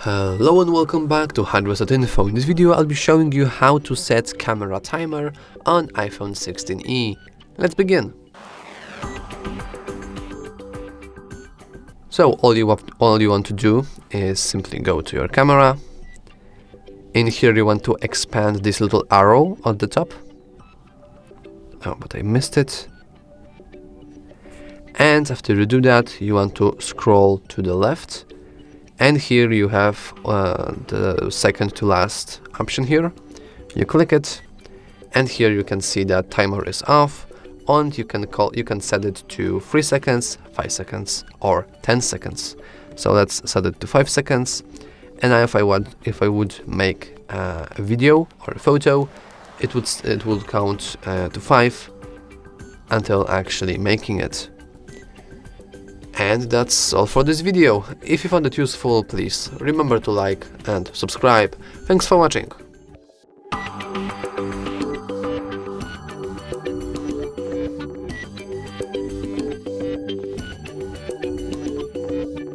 Hello and welcome back to HardReset.Info. In this video I'll be showing you how to set camera timer on iPhone 16e. Let's begin. So all you want to do is simply go to your camera. In here you want to expand this little arrow at the top. Oh, but I missed it. And after you do that, you want to scroll to the left. And here you have the second to last option here. You click it, and here you can see that timer is off, and you can set it to 3 seconds, 5 seconds, or 10 seconds. So let's set it to 5 seconds. And if I would make a video or a photo, it would count to 5 until actually making it. And that's all for this video. If you found it useful, please remember to like and subscribe. Thanks for watching.